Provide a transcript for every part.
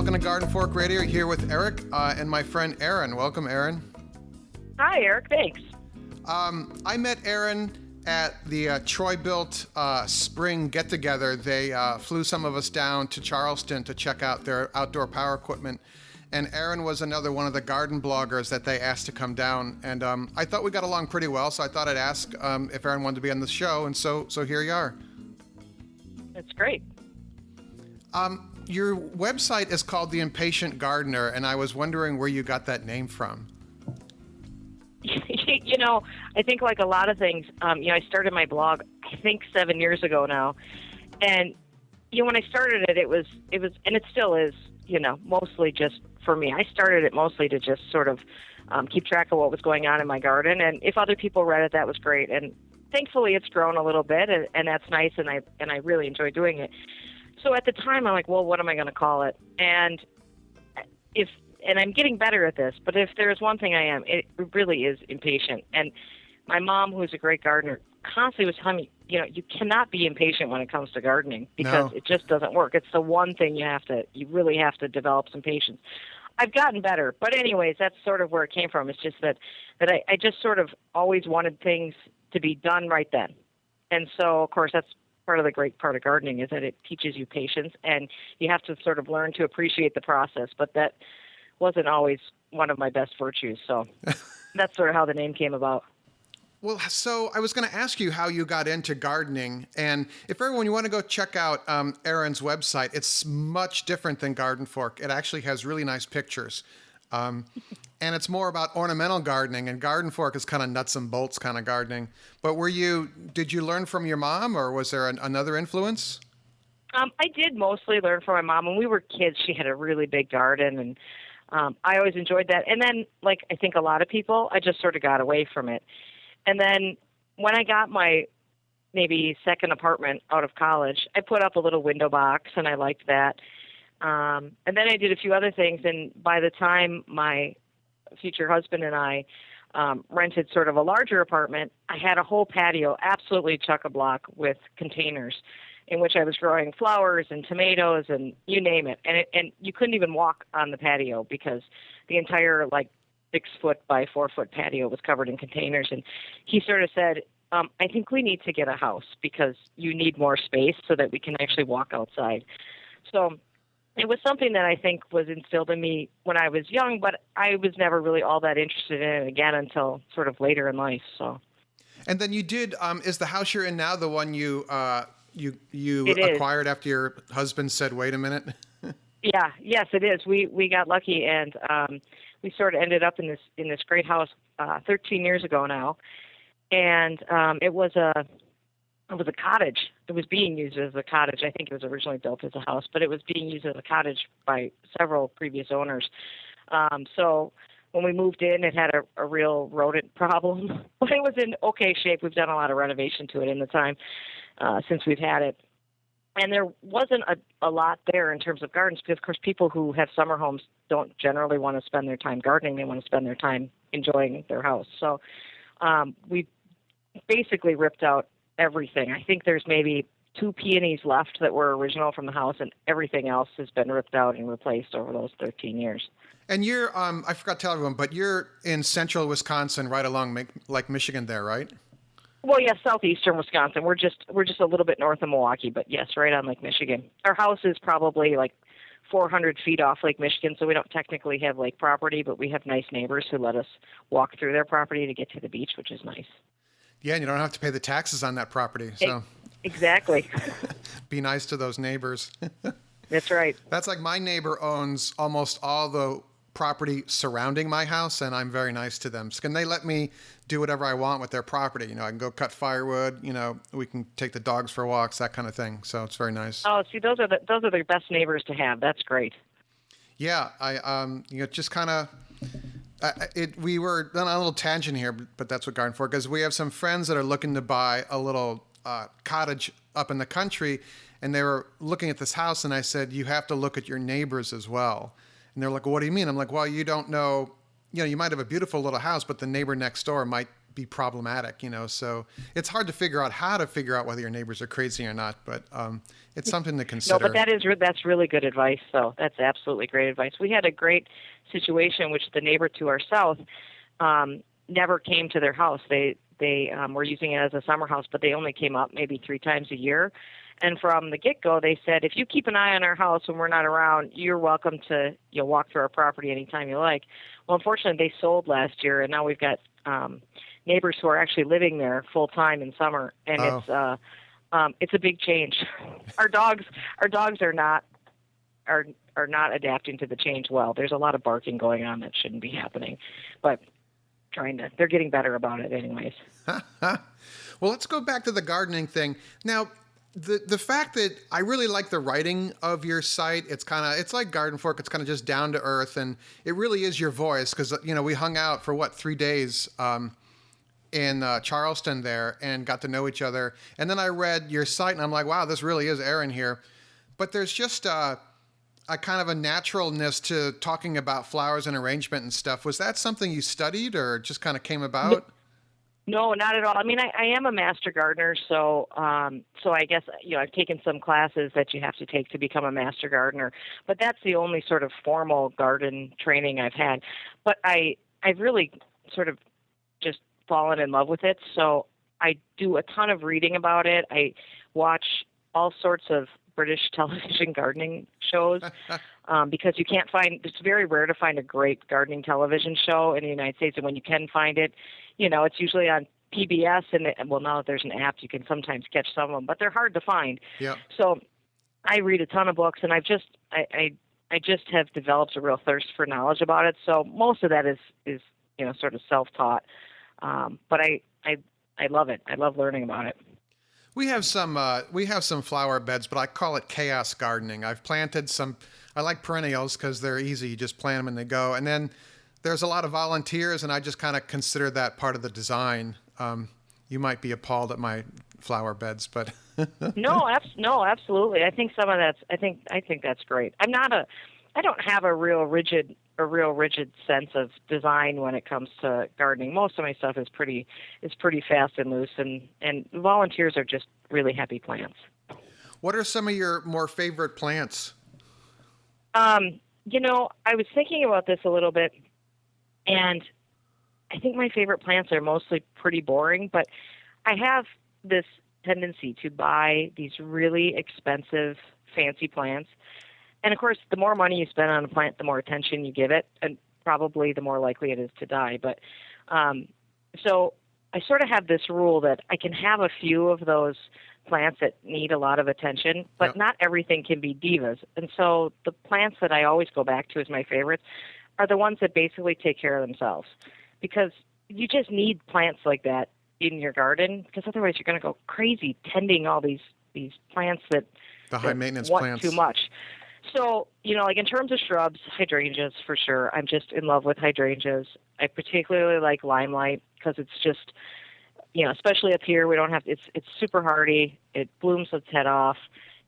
welcome to Garden Fork Radio. Here with Eric and my friend Erin. Welcome, Erin. Hi, Eric. Thanks. I met Erin at the Troy Built spring get-together. They flew some of us down to Charleston to check out their outdoor power equipment. And Erin was another one of the garden bloggers that they asked to come down. And I thought we got along pretty well, so I thought I'd ask if Erin wanted to be on the show. And so here you are. That's great. Your website is called The Impatient Gardener, and I was wondering where you got that name from. I think like a lot of things, I started my blog, I think 7 years ago now. And, when I started it, it was, and it still is, mostly just for me. I started it mostly to just sort of keep track of what was going on in my garden. And if other people read it, that was great. And thankfully it's grown a little bit, and that's nice. And I really enjoy doing it. So at the time, I'm like, well, what am I going to call it? And I'm getting better at this, but if there's one thing I am, it really is impatient. And my mom, who's a great gardener, constantly was telling me, you cannot be impatient when it comes to gardening because it just doesn't work. It's the one thing you really have to develop some patience. I've gotten better, but anyways, that's sort of where it came from. It's just that I just sort of always wanted things to be done right then. And so, of course, that's part of the great part of gardening is that it teaches you patience, and you have to sort of learn to appreciate the process. But that wasn't always one of my best virtues. So that's sort of how the name came about. Well, so I was going to ask you how you got into gardening. And if everyone, you want to go check out Erin's website, it's much different than Garden Fork. It actually has really nice pictures. And it's more about ornamental gardening, and Garden Fork is kind of nuts and bolts kind of gardening. But did you learn from your mom, or was there another influence? I did mostly learn from my mom. When we were kids, she had a really big garden, and I always enjoyed that. And then, like I think a lot of people, I just sort of got away from it. And then when I got my maybe second apartment out of college, I put up a little window box, and I liked that. And then I did a few other things, and by the time my future husband and I rented sort of a larger apartment, I had a whole patio, absolutely chock-a-block with containers in which I was growing flowers and tomatoes and you name it. And you couldn't even walk on the patio because the entire 6-foot by 4-foot patio was covered in containers. And he sort of said, I think we need to get a house because you need more space so that we can actually walk outside. So it was something that I think was instilled in me when I was young, but I was never really all that interested in it again until sort of later in life. So. And then you did, is the house you're in now the one you acquired after your husband said, wait a minute? Yes, it is. We got lucky, and we sort of ended up in this great house 13 years ago now. And it was a cottage. It was being used as a cottage. I think it was originally built as a house, but it was being used as a cottage by several previous owners. So when we moved in, it had a real rodent problem, but it was in okay shape. We've done a lot of renovation to it in the time since we've had it. And there wasn't a lot there in terms of gardens because, of course, people who have summer homes don't generally want to spend their time gardening. They want to spend their time enjoying their house. So we basically ripped out everything. I think there's maybe 2 peonies left that were original from the house, and everything else has been ripped out and replaced over those 13 years. And you're, I forgot to tell everyone, but you're in central Wisconsin, right along Lake Michigan there, right? Well, yes, southeastern Wisconsin. We're just a little bit north of Milwaukee, but yes, right on Lake Michigan. Our house is probably 400 feet off Lake Michigan, so we don't technically have lake property, but we have nice neighbors who let us walk through their property to get to the beach, which is nice. Yeah, and you don't have to pay the taxes on that property. So exactly. Be nice to those neighbors. That's right. That's like my neighbor owns almost all the property surrounding my house, and I'm very nice to them. So can they let me do whatever I want with their property? I can go cut firewood. We can take the dogs for walks, that kind of thing. So it's very nice. Oh, see, those are the best neighbors to have. That's great. Yeah, I just kind of. We were on a little tangent here, but that's what Garden Fork is. We have some friends that are looking to buy a little cottage up in the country, and they were looking at this house, and I said, you have to look at your neighbors as well. And they're like, well, what do you mean? I'm like, well, you don't know, you might have a beautiful little house, but the neighbor next door might be problematic, so it's hard to figure out how to figure out whether your neighbors are crazy or not, but it's something to No, but consider. that's really good advice. So that's absolutely great advice. We had a great situation, which the neighbor to our south never came to their house. They were using it as a summer house, but they only came up maybe 3 times a year. And from the get-go, they said, if you keep an eye on our house when we're not around, you're welcome to walk through our property anytime you like. Well, unfortunately, they sold last year, and now we've got neighbors who are actually living there full time in summer, and Oh. it's a big change. Our dogs are not adapting to the change well. There's a lot of barking going on that shouldn't be happening, but they're getting better about it anyways. Well, let's go back to the gardening thing. Now, the fact that I really like the writing of your site, it's like Garden Fork. It's kind of just down to earth, and it really is your voice because we hung out for 3 days in Charleston there and got to know each other. And then I read your site, and I'm like, wow, this really is Erin here. But there's just a kind of a naturalness to talking about flowers and arrangement and stuff. Was that something you studied or just kind of came about? No, not at all. I mean, I am a master gardener, so I guess I've taken some classes that you have to take to become a master gardener, but that's the only sort of formal garden training I've had. But I've really sort of just fallen in love with it. So I do a ton of reading about it. I watch all sorts of British television gardening shows because it's very rare to find a great gardening television show in the United States. And when you can find it, it's usually on PBS. And well, now that there's an app, you can sometimes catch some of them, but they're hard to find. Yeah. So I read a ton of books, and I just have developed a real thirst for knowledge about it. So most of that is sort of self-taught. But I love it. I love learning about it. We have some flower beds, but I call it chaos gardening. I've planted some. I like perennials because they're easy. You just plant them and they go. And then there's a lot of volunteers, and I just kind of consider that part of the design. You might be appalled at my flower beds, but No, absolutely. I think some of that's. I think that's great. I don't have a real rigid sense of design when it comes to gardening. Most of my stuff is pretty fast and loose, and volunteers are just really happy plants. what are some of your more favorite plants? I was thinking about this a little bit, and I think my favorite plants are mostly pretty boring, but I have this tendency to buy these really expensive, fancy plants. And of course, the more money you spend on a plant, the more attention you give it, and probably the more likely it is to die. But so I sort of have this rule that I can have a few of those plants that need a lot of attention, but Yep. not everything can be divas. And so the plants that I always go back to as my favorites are the ones that basically take care of themselves, because you just need plants like that in your garden, because otherwise you're going to go crazy tending all these plants that The high maintenance want plants. too much. So, like in terms of shrubs, hydrangeas for sure. I'm just in love with hydrangeas. I particularly like limelight because it's just, especially up here, we don't have, it's super hardy. It blooms its head off.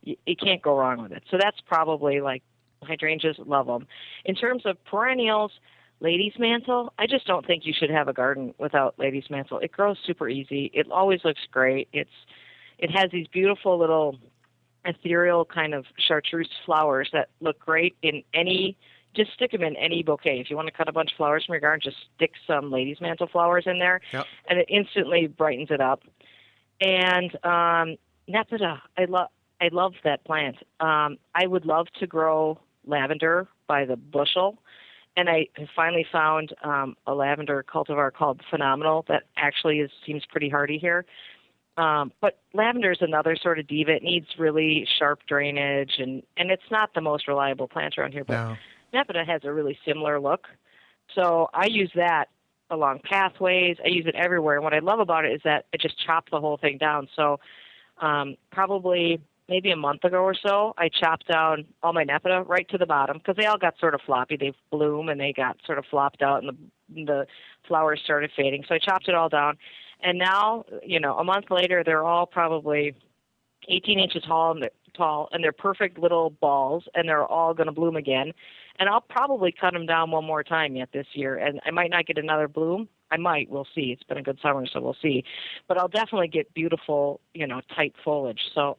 You can't go wrong with it. So that's probably like hydrangeas, love them. In terms of perennials, lady's mantle, I just don't think you should have a garden without lady's mantle. It grows super easy. It always looks great. It has these beautiful little ethereal kind of chartreuse flowers that look great in just stick them in any bouquet. If you want to cut a bunch of flowers from your garden, just stick some lady's mantle flowers in there, Yep. and it instantly brightens it up. And Nepeta, I love that plant. I would love to grow lavender by the bushel, and I have finally found a lavender cultivar called Phenomenal that actually seems pretty hardy here. But lavender is another sort of diva. It needs really sharp drainage, and it's not the most reliable plant around here. But No. Nepeta has a really similar look. So I use that along pathways. I use it everywhere. And what I love about it is that I just chop the whole thing down. So probably maybe a month ago or so, I chopped down all my Nepeta right to the bottom because they all got sort of floppy. They bloom and they got sort of flopped out, and the flowers started fading. So I chopped it all down. And now, a month later, they're all probably 18 inches tall, and they're perfect little balls, and they're all going to bloom again. And I'll probably cut them down one more time yet this year, and I might not get another bloom, I might. We'll see. It's been a good summer, so we'll see. But I'll definitely get beautiful, tight foliage. So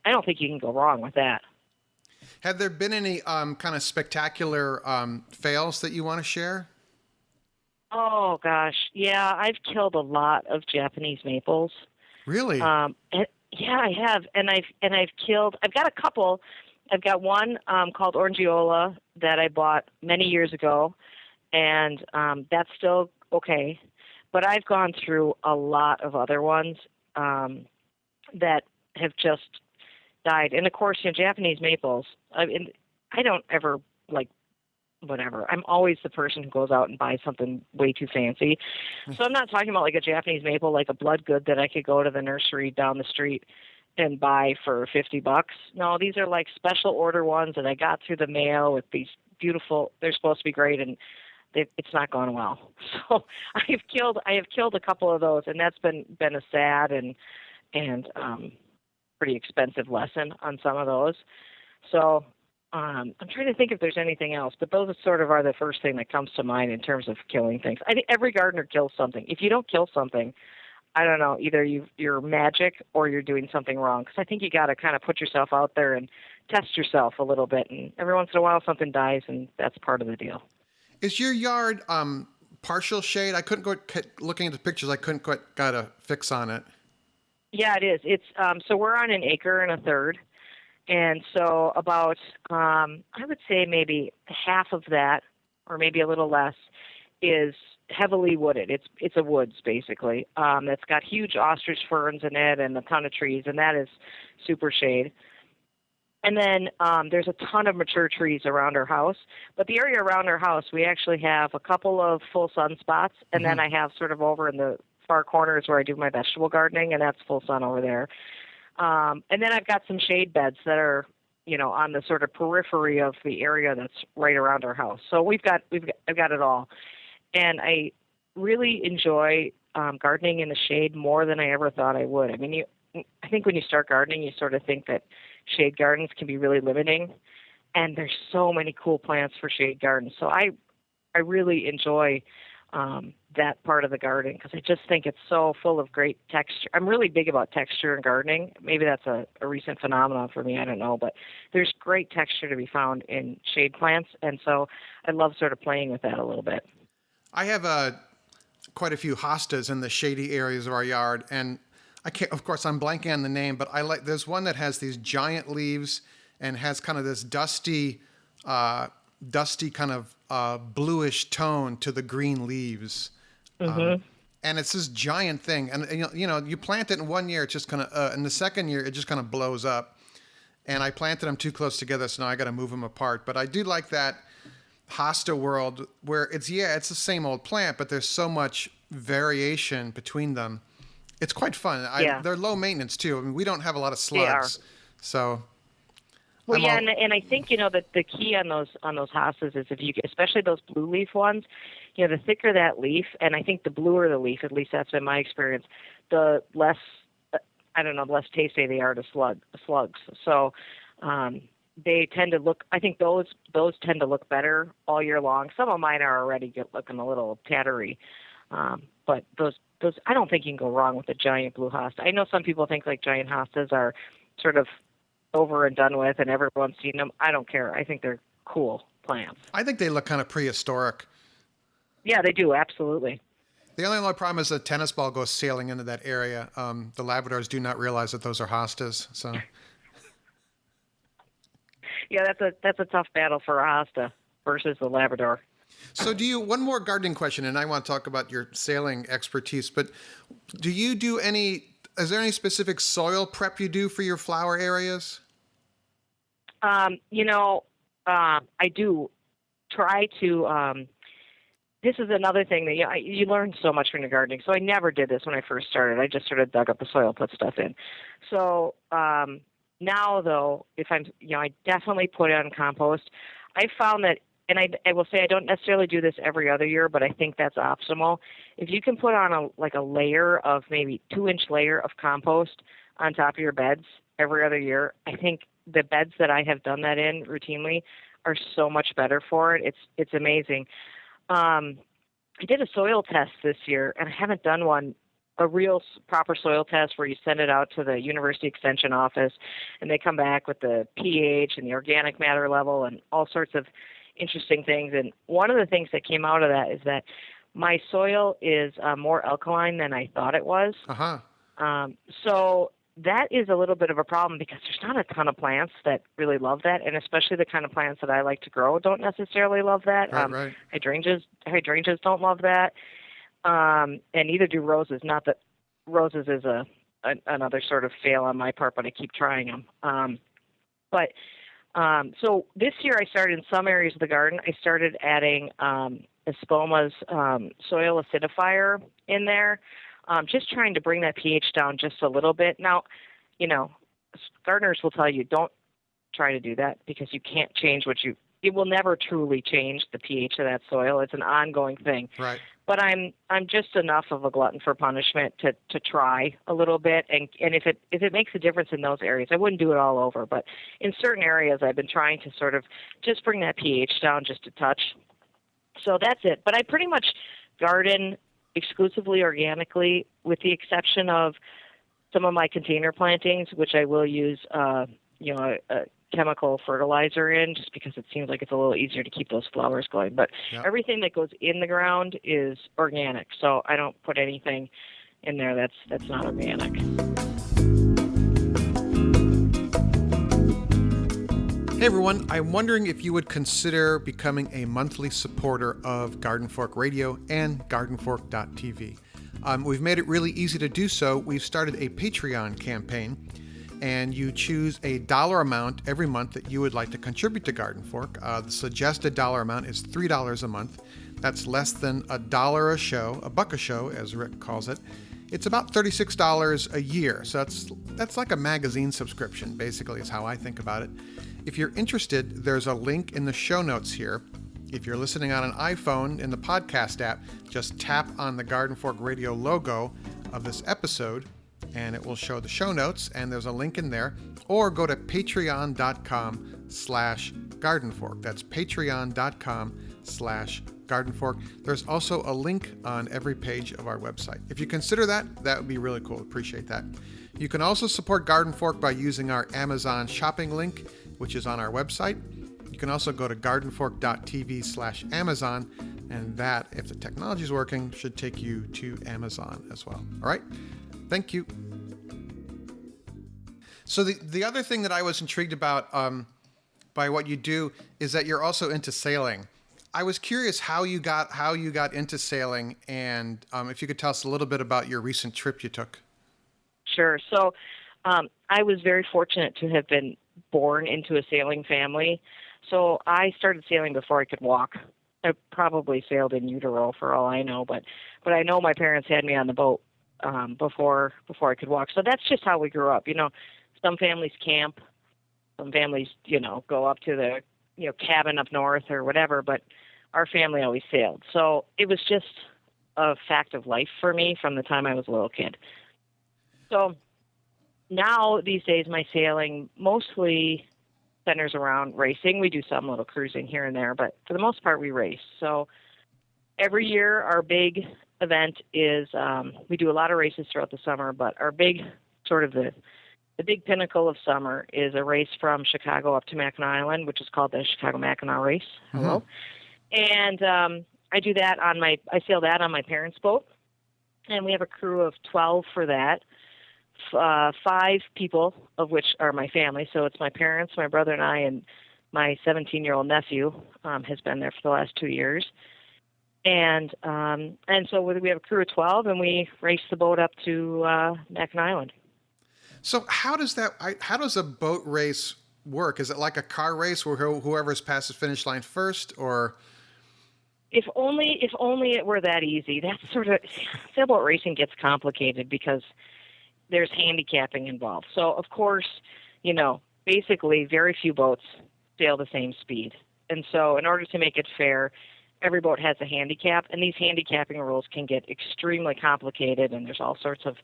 I don't think you can go wrong with that. Have there been any kind of spectacular fails that you want to share? Oh gosh, yeah, I've killed a lot of Japanese maples. Really? Yeah, I have, and I've killed. I've got a couple. I've got one called Orangiola that I bought many years ago, and that's still okay. But I've gone through a lot of other ones that have just died. And of course, Japanese maples. I don't ever like whatever. I'm always the person who goes out and buys something way too fancy. So I'm not talking about like a Japanese maple, like a blood good that I could go to the nursery down the street and buy for $50. No, these are like special order ones that I got through the mail with these beautiful. They're supposed to be great, and it's not gone well. So I have killed a couple of those, and that's been a sad and pretty expensive lesson on some of those. So I'm trying to think if there's anything else, but those sort of are the first thing that comes to mind in terms of killing things. I think every gardener kills something. If you don't kill something, I don't know, either you're magic or you're doing something wrong. Because I think you got to kind of put yourself out there and test yourself a little bit. And every once in a while something dies, and that's part of the deal. Is your yard partial shade? I couldn't looking at the pictures. I couldn't quite got a fix on it. Yeah, it is. It's so we're on an acre and a third. And so about, I would say maybe half of that, or maybe a little less, is heavily wooded. It's a woods basically. That's got huge ostrich ferns in it and a ton of trees, and that is super shade. And then there's a ton of mature trees around our house. But the area around our house, we actually have a couple of full sun spots, and then I have sort of over in the far corners where I do my vegetable gardening, and that's full sun over there. And then I've got some shade beds that are, on the sort of periphery of the area that's right around our house. So I've got it all. And I really enjoy gardening in the shade more than I ever thought I would. I mean, I think when you start gardening, you sort of think that shade gardens can be really limiting, and there's so many cool plants for shade gardens. So I really enjoy that part of the garden because I just think it's so full of great texture. I'm really big about texture in gardening. Maybe that's a recent phenomenon for me. I don't know, but there's great texture to be found in shade plants, and so I love sort of playing with that a little bit. I have quite a few hostas in the shady areas of our yard, and I can't. Of course, I'm blanking on the name, but I like. There's one that has these giant leaves and has kind of this dusty kind of bluish tone to the green leaves. And it's this giant thing. And you plant it in 1 year, it's just kind of, in the second year, it just kind of blows up. And I planted them too close together, so now I got to move them apart. But I do like that hosta world where it's the same old plant, but there's so much variation between them. It's quite fun. They're low maintenance too. I mean, we don't have a lot of slugs. So. Well, and I think that the key on those hostas is especially those blue leaf ones, the thicker that leaf, and I think the bluer the leaf, at least that's been my experience, the less less tasty they are to slugs. So they tend to look. I think those tend to look better all year long. Some of mine are already looking a little tattery, but those I don't think you can go wrong with a giant blue hosta. I know some people think like giant hostas are sort of over and done with and everyone's seen them. I don't care. I think they're cool plants. I think they look kind of prehistoric. Yeah, they do. Absolutely. The only problem is a tennis ball goes sailing into that area. The Labradors do not realize that those are hostas. So. Yeah, that's a tough battle for a hosta versus the Labrador. So one more gardening question, and I want to talk about your sailing expertise, but is there any specific soil prep you do for your flower areas? I do try to. This is another thing that you learn so much from your gardening. So I never did this when I first started. I just sort of dug up the soil, put stuff in. So now, though, if I definitely put on compost. I found that, and I will say I don't necessarily do this every other year, but I think that's optimal. If you can put on a layer of maybe 2-inch layer of compost on top of your beds every other year, I think the beds that I have done that in routinely are so much better for it. It's amazing. I did a soil test this year, and I haven't done one, a real proper soil test where you send it out to the university extension office, and they come back with the pH and the organic matter level and all sorts of interesting things. And one of the things that came out of that is that my soil is more alkaline than I thought it was. Uh-huh. So that is a little bit of a problem because there's not a ton of plants that really love that, and especially the kind of plants that I like to grow don't necessarily love that. Right. Hydrangeas don't love that, and neither do roses. Not that roses is another sort of fail on my part, but I keep trying them. So this year I started in some areas of the garden. I started adding Espoma's soil acidifier in there. Just trying to bring that pH down just a little bit. Now, gardeners will tell you don't try to do that because you can't change it will never truly change the pH of that soil. It's an ongoing thing. Right. But I'm just enough of a glutton for punishment to try a little bit, and if it makes a difference in those areas, I wouldn't do it all over. But in certain areas, I've been trying to sort of just bring that pH down just a touch. So that's it. But I pretty much garden exclusively organically, with the exception of some of my container plantings, which I will use a chemical fertilizer in, just because it seems like it's a little easier to keep those flowers going. But everything that goes in the ground is organic, so I don't put anything in there that's not organic. Hey everyone, I'm wondering if you would consider becoming a monthly supporter of Garden Fork Radio and gardenfork.tv. We've made it really easy to do so. We've started a Patreon campaign, and you choose a dollar amount every month that you would like to contribute to Garden Fork. The suggested dollar amount is $3 a month. That's less than $1 a show, $1 a show, as Rick calls it. It's about $36 a year, so that's like a magazine subscription, basically, is how I think about it. If you're interested, there's a link in the show notes here. If you're listening on an iPhone in the podcast app, just tap on the Garden Fork Radio logo of this episode, and it will show the show notes, and there's a link in there. Or go to patreon.com/gardenfork. That's patreon.com/gardenfork. There's also a link on every page of our website. If you consider that, that would be really cool. Appreciate that. You can also support Garden Fork by using our Amazon shopping link, which is on our website. You can also go to gardenfork.tv/Amazon, and that, if the technology is working, should take you to Amazon as well. All right? Thank you. So the other thing that I was intrigued about by what you do is that you're also into sailing. I was curious how you got into sailing, and if you could tell us a little bit about your recent trip you took. Sure. So I was very fortunate to have been born into a sailing family. So I started sailing before I could walk. I probably sailed in utero for all I know, but I know my parents had me on the boat before I could walk. So that's just how we grew up. Some families camp, some families, go up to the cabin up north or whatever, but our family always sailed. So it was just a fact of life for me from the time I was a little kid. So now these days my sailing mostly centers around racing. We do some little cruising here and there, but for the most part we race. So every year our big event is we do a lot of races throughout the summer, but our big sort of the big pinnacle of summer is a race from Chicago up to Mackinac Island, which is called the Chicago Mackinac Race. Hello. And I do that I sail that on my parents' boat, and we have a crew of 12 for that. 5 people, of which are my family. So it's my parents, my brother and I, and my 17-year-old nephew has been there for the last 2 years. And so we have a crew of 12, and we race the boat up to Mackinac Island. So how does a boat race work? Is it like a car race where whoever's past the finish line first, or? If only it were that easy. That's sort of, sailboat racing gets complicated because there's handicapping involved. So, of course, basically very few boats sail the same speed. And so in order to make it fair, every boat has a handicap, and these handicapping rules can get extremely complicated, and there's all sorts of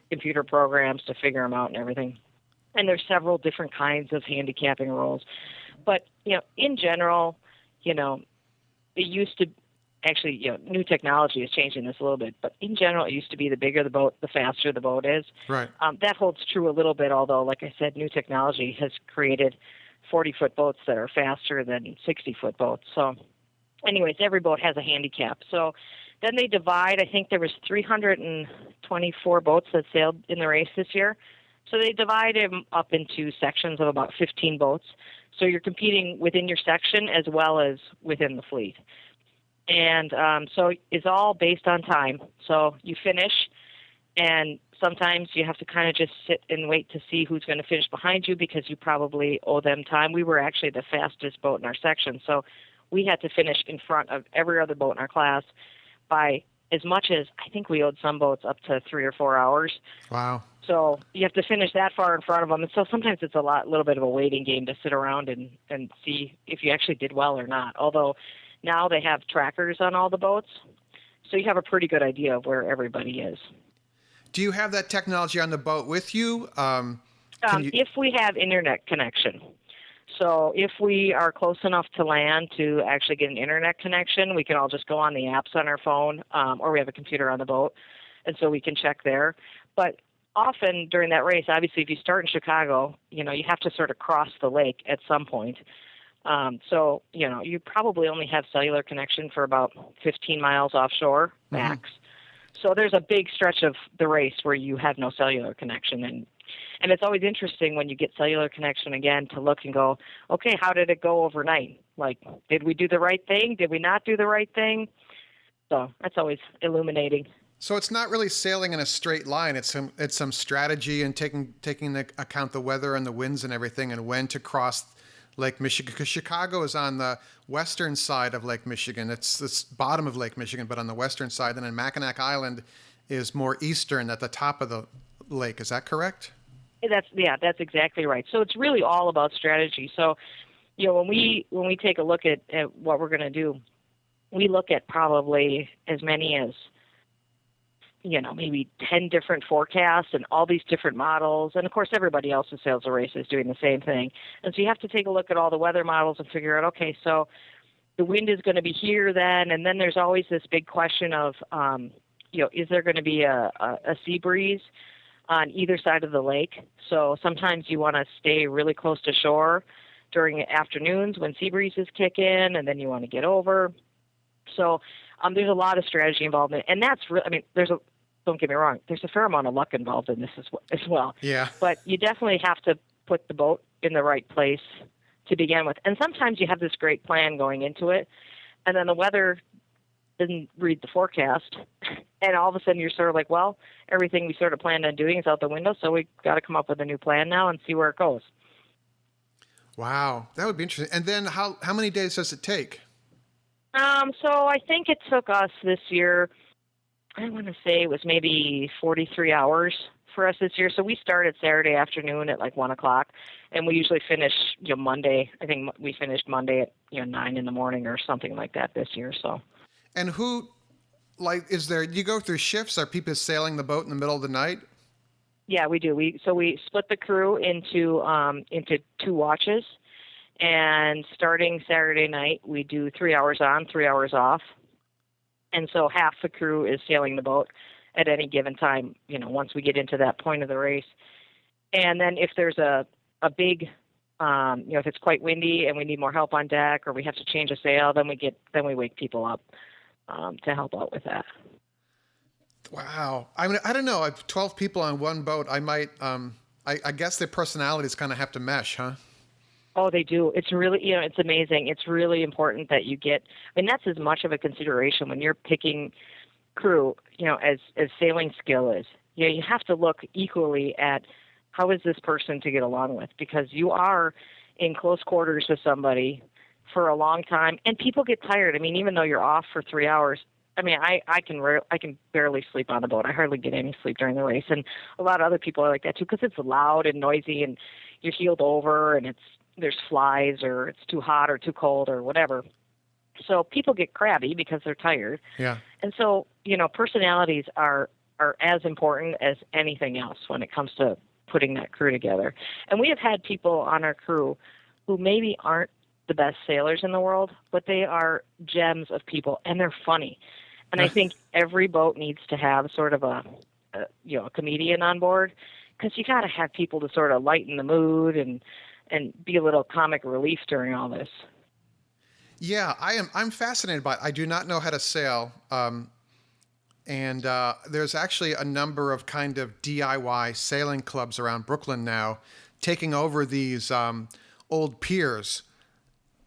computer programs to figure them out and everything. And there's several different kinds of handicapping rules. But, in general, it used to actually, new technology is changing this a little bit, but in general, it used to be the bigger the boat, the faster the boat is. Right. That holds true a little bit, although, like I said, new technology has created 40-foot boats that are faster than 60-foot boats. So, anyways, every boat has a handicap. So then they divide. I think there was 324 boats that sailed in the race this year. So they divide them up into sections of about 15 boats. So you're competing within your section as well as within the fleet. And so it's all based on time. So you finish, and sometimes you have to kind of just sit and wait to see who's going to finish behind you because you probably owe them time. We were actually the fastest boat in our section, so we had to finish in front of every other boat in our class by as much as, I think we owed some boats up to 3 or 4 hours. Wow. So you have to finish that far in front of them. And so sometimes it's little bit of a waiting game to sit around and see if you actually did well or not. Although now they have trackers on all the boats, so you have a pretty good idea of where everybody is. Do you have that technology on the boat with you? If we have internet connection. So if we are close enough to land to actually get an internet connection, we can all just go on the apps on our phone, or we have a computer on the boat, and so we can check there. But often during that race, obviously, if you start in Chicago, you have to sort of cross the lake at some point. So, you probably only have cellular connection for about 15 miles offshore max. Mm-hmm. So there's a big stretch of the race where you have no cellular connection. And it's always interesting when you get cellular connection again to look and go, okay, how did it go overnight? Like, did we do the right thing? Did we not do the right thing? So that's always illuminating. So it's not really sailing in a straight line. It's some strategy and taking into account the weather and the winds and everything and when to cross Lake Michigan, because Chicago is on the western side of Lake Michigan. It's the bottom of Lake Michigan, but on the western side. And then Mackinac Island is more eastern at the top of the lake. Is that correct? That's exactly right. So it's really all about strategy. So, when we take a look at what we're going to do, we look at probably as many as maybe 10 different forecasts and all these different models. And of course, everybody else who sails the race is doing the same thing. And so you have to take a look at all the weather models and figure out, okay, so the wind is going to be here then. And then there's always this big question of, is there going to be a sea breeze on either side of the lake? So sometimes you want to stay really close to shore during afternoons when sea breezes kick in, and then you want to get over. So there's a lot of strategy involved in it. And that's really, don't get me wrong, there's a fair amount of luck involved in this as well. Yeah. But you definitely have to put the boat in the right place to begin with. And sometimes you have this great plan going into it, and then the weather didn't read the forecast, and all of a sudden you're sort of like, well, everything we sort of planned on doing is out the window, so we got to come up with a new plan now and see where it goes. Wow, that would be interesting. And then how many days does it take? So I think it took us this year, I want to say it was maybe 43 hours for us this year. So we started Saturday afternoon at like 1 o'clock, and we usually finish, Monday. I think we finished Monday at, 9 in the morning or something like that this year. So. And do you go through shifts? Are people sailing the boat in the middle of the night? Yeah, we do. We split the crew into 2 watches, and starting Saturday night, we do 3 hours on, 3 hours off. And so half the crew is sailing the boat at any given time, once we get into that point of the race. And then if there's a big, if it's quite windy and we need more help on deck or we have to change a sail, then we wake people up to help out with that. Wow. I don't know. 12 people on one boat. I might, I guess their personalities kind of have to mesh, huh? Oh, they do. It's really, it's amazing. It's really important that you get, that's as much of a consideration when you're picking crew, as sailing skill is. You have to look equally at how is this person to get along with, because you are in close quarters with somebody for a long time, and people get tired. Even though you're off for 3 hours, I can barely sleep on the boat. I hardly get any sleep during the race, and a lot of other people are like that too, because it's loud and noisy, and you're heeled over, and there's flies, or it's too hot or too cold or whatever. So people get crabby because they're tired. Yeah. And so, personalities are as important as anything else when it comes to putting that crew together. And we have had people on our crew who maybe aren't the best sailors in the world, but they are gems of people, and they're funny. And I think every boat needs to have sort of a comedian on board, because you got to have people to sort of lighten the mood and be a little comic relief during all this. Yeah, I'm fascinated by it. I do not know how to sail. And there's actually a number of kind of DIY sailing clubs around Brooklyn now, taking over these old piers.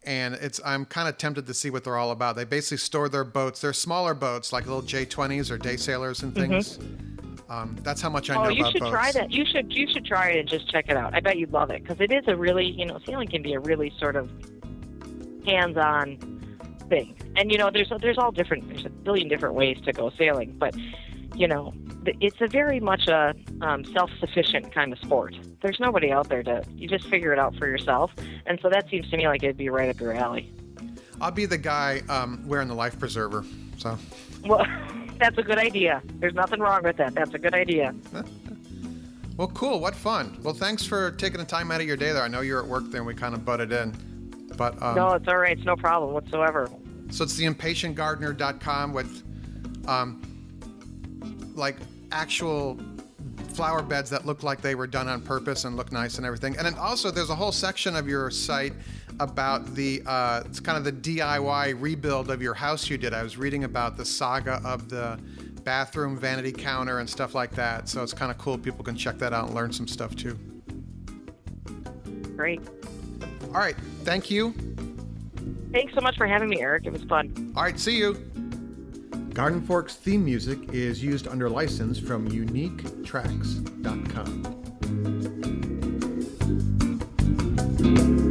And I'm kind of tempted to see what they're all about. They basically store their boats. They're smaller boats, like little J20s or day sailors and things. That's how much I know about boats. Oh, you should try that. You should try it and just check it out. I bet you'd love it, because it is a really, sailing can be a really sort of hands-on thing. And there's all different. There's a billion different ways to go sailing, but it's a very much a self-sufficient kind of sport. There's nobody out there you just figure it out for yourself. And so that seems to me like it'd be right up your alley. I'll be the guy wearing the life preserver. So. Well, that's a good idea. There's nothing wrong with that. That's a good idea. Well, cool. What fun. Well, thanks for taking the time out of your day there. I know you're at work there and we kind of butted in. But no, it's all right. It's no problem whatsoever. So it's the impatientgardener.com with like actual flower beds that look like they were done on purpose and look nice and everything. And then also there's a whole section of your site about it's kind of the DIY rebuild of your house you did. I was reading about the saga of the bathroom vanity counter and stuff like that. So it's kind of cool. People can check that out and learn some stuff too. Great. All right. Thank you. Thanks so much for having me, Eric. It was fun. All right. See you. Garden Fork's theme music is used under license from uniquetracks.com.